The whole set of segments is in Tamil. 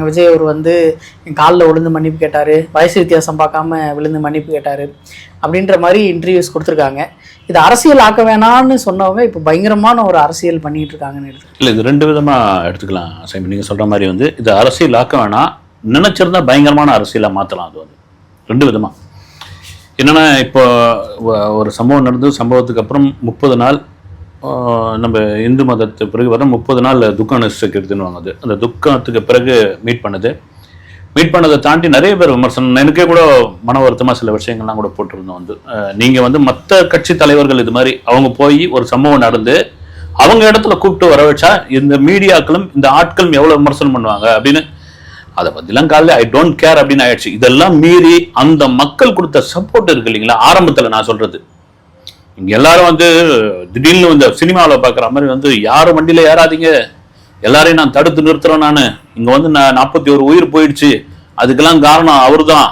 விஜய் அவர் வந்து என் காலில் விழுந்து மன்னிப்பு கேட்டார், வயசு வித்தியாசம் பார்க்காம விழுந்து மன்னிப்பு கேட்டார் அப்படின்ற மாதிரி இன்டர்வியூஸ் கொடுத்துருக்காங்க. இது அரசியல் ஆக்க வேணான்னு சொன்னவங்க இப்போ பயங்கரமான ஒரு அரசியல் பண்ணிட்டு இருக்காங்கன்னு எடுத்து. இல்லை, இது ரெண்டு விதமாக எடுத்துக்கலாம் சைமன். நீங்கள் சொல்கிற மாதிரி வந்து இது அரசியல் ஆக்க வேணாம், நினச்சிருந்தா பயங்கரமான அரசியலை மாற்றலாம். அது வந்து ரெண்டு விதமாக என்னென்னா, இப்போ ஒரு சம்பவம் நடந்து சம்பவத்துக்கு அப்புறம் 30 நாள் நம்ம இந்து மதத்து பிறகு வர 30 நாள் துக்க அனுஷ்டிக்கு எடுத்துன்னு அது அந்த துக்கத்துக்கு பிறகு மீட் பண்ணதை தாண்டி நிறைய பேர் விமர்சனம், எனக்கே கூட மன வருத்தமாக சில விஷயங்கள்லாம் கூட போட்டிருந்தோம். வந்து நீங்கள் வந்து மற்ற கட்சி தலைவர்கள் இது மாதிரி அவங்க போய் ஒரு சம்பவம் நடந்து அவங்க இடத்துல கூப்பிட்டு வர வச்சா இந்த மீடியாக்களும் இந்த ஆட்களும் எவ்வளோ விமர்சனம் பண்ணுவாங்க அப்படின்னு அதை பற்றிலாம் காலையில் ஐ டோன்ட் கேர் அப்படின்னு ஆயிடுச்சு. இதெல்லாம் மீறி அந்த மக்கள் கொடுத்த சப்போர்ட் இருக்கு இல்லைங்களா, ஆரம்பத்தில் நான் சொல்றது, இங்கே எல்லாரும் வந்து திடீர்னு இந்த சினிமாவில் பார்க்குற மாதிரி வந்து யாரும் வண்டியில் ஏறாதீங்க, எல்லாரையும் நான் தடுத்து நிறுத்துறேன், நான் இங்கே வந்து 41 உயிர் போயிடுச்சு, அதுக்கெல்லாம் காரணம் அவரு தான்,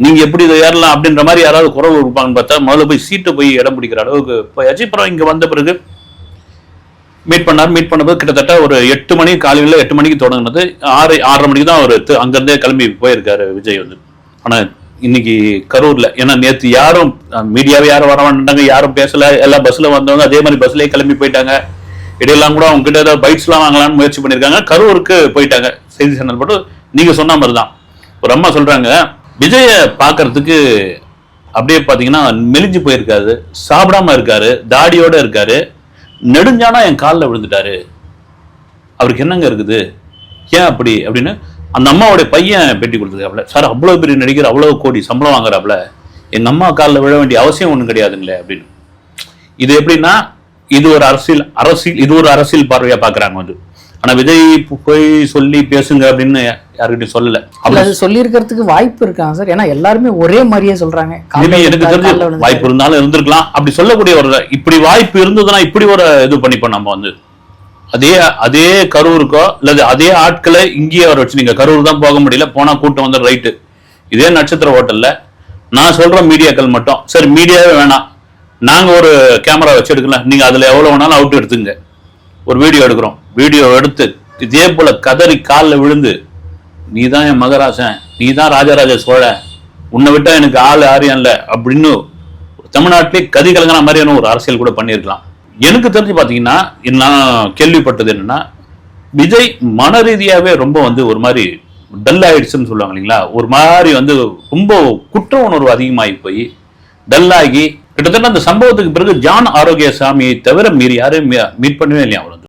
நீங்கள் எப்படி இதை ஏறலாம் அப்படின்ற மாதிரி யாராவது குறவு இருப்பாங்கன்னு பார்த்தா முதல்ல போய் சீட்டை போய் இடம் பிடிக்கிற அளவுக்கு போயாச்சு. அப்புறம் இங்கே வந்த பிறகு மீட் பண்ணும்போது கிட்டத்தட்ட ஒரு 8 மணி, காலையில் 8 மணிக்கு தொடங்கினது, 6:30 மணிக்கு தான் அவர் அங்கேருந்தே கிளம்பி போயிருக்காரு விஜய் வந்து. ஆனால் இன்னைக்கு கரூர்ல, ஏன்னா நேற்று யாரும் மீடியாவே யாரும் வர வேண்டாங்க, யாரும் பேசல, எல்லாம் பஸ்ல வந்தவங்க அதே மாதிரி பஸ்லயே கிளம்பி போயிட்டாங்க. இடையெல்லாம் கூட அவங்க கிட்ட ஏதாவது பைட்ஸ் எல்லாம் வாங்கலாம்னு முயற்சி பண்ணிருக்காங்க, கரூருக்கு போயிட்டாங்க. செய்தி சேனல் போட்டு நீங்க சொன்ன மாதிரி தான் ஒரு அம்மா சொல்றாங்க, விஜய பாக்குறதுக்கு அப்படியே பாத்தீங்கன்னா மெலிஞ்சு போயிருக்காரு, சாப்பிடாம இருக்காரு, தாடியோட இருக்காரு, நெடுஞ்சானா என் காலில் விழுந்துட்டாரு, அவருக்கு என்னங்க இருக்குது, ஏன் அப்படி அப்படின்னு அந்த அம்மாவோட பையன் பேட்டி கொடுத்துருக்காப்ல. சார், அவ்வளோ பெரிய நடிகர், அவ்வளோ கோடி சம்பளம் வாங்குறாப்புல, எங்கள் அம்மா காலில் விழ வேண்டிய அவசியம் ஒன்றும் கிடையாதுங்களே அப்படின்னு. இது எப்படின்னா, இது ஒரு அரசியல் பார்வையாக பார்க்குறாங்க வந்து. ஆனால் விஜய் போய் சொல்லி பேசுங்க அப்படின்னு யாருக்கிட்டையும் சொல்லலை. அது சொல்லியிருக்கிறதுக்கு வாய்ப்பு இருக்காங்க சார், ஏன்னா எல்லாருமே ஒரே மாதிரியே சொல்றாங்க. எனக்கு தெரிஞ்சு வாய்ப்பு இருந்தாலும் இருந்திருக்கலாம். அப்படி சொல்லக்கூடிய ஒரு இப்படி வாய்ப்பு இருந்ததுன்னா இப்படி ஒரு இது பண்ணிப்போம் நம்ம வந்து. அதே கரூருக்கோ அல்லது அதே ஆட்களை இங்கேயே வர வச்சு, நீங்க கரூர் தான் போக முடியல, போனா கூட்டம் வந்து ரைட்டு, இதே நட்சத்திர ஹோட்டல்ல நான் சொல்ற மீடியாக்கள் மட்டும், சரி மீடியாவே வேணாம், நாங்க ஒரு கேமரா வச்சு எடுக்கலாம், நீங்க அதுல எவ்வளவு வேணாலும் அவுட் எடுத்துங்க, ஒரு வீடியோ எடுக்கிறோம், வீடியோ எடுத்து இதே போல கதறி காலில் விழுந்து, நீ தான் என் மகராசன், நீ தான் ராஜராஜ சோழ, உன்னை விட்டா எனக்கு ஆள் ஆரியம் இல்லை அப்படின்னு தமிழ்நாட்டிலே கதி கலங்கின மாதிரியான ஒரு அரசியல் கூட பண்ணியிருக்கலாம். எனக்கு தெரிஞ்சு பார்த்தீங்கன்னா, நான் கேள்விப்பட்டது என்னன்னா, விஜய் மன ரீதியாகவே ரொம்ப வந்து ஒரு மாதிரி டல் ஆயிடுச்சுன்னு சொல்லுவாங்க இல்லைங்களா, ஒரு மாதிரி வந்து ரொம்ப குற்ற உணர்வு அதிகமாகி போய் டல்லாகி, கிட்டத்தட்ட அந்த சம்பவத்துக்கு பிறகு ஜான் ஆரோக்கியசாமியை தவிர மீறி யாரையும் மீட் பண்ணவே இல்லையா அவர்.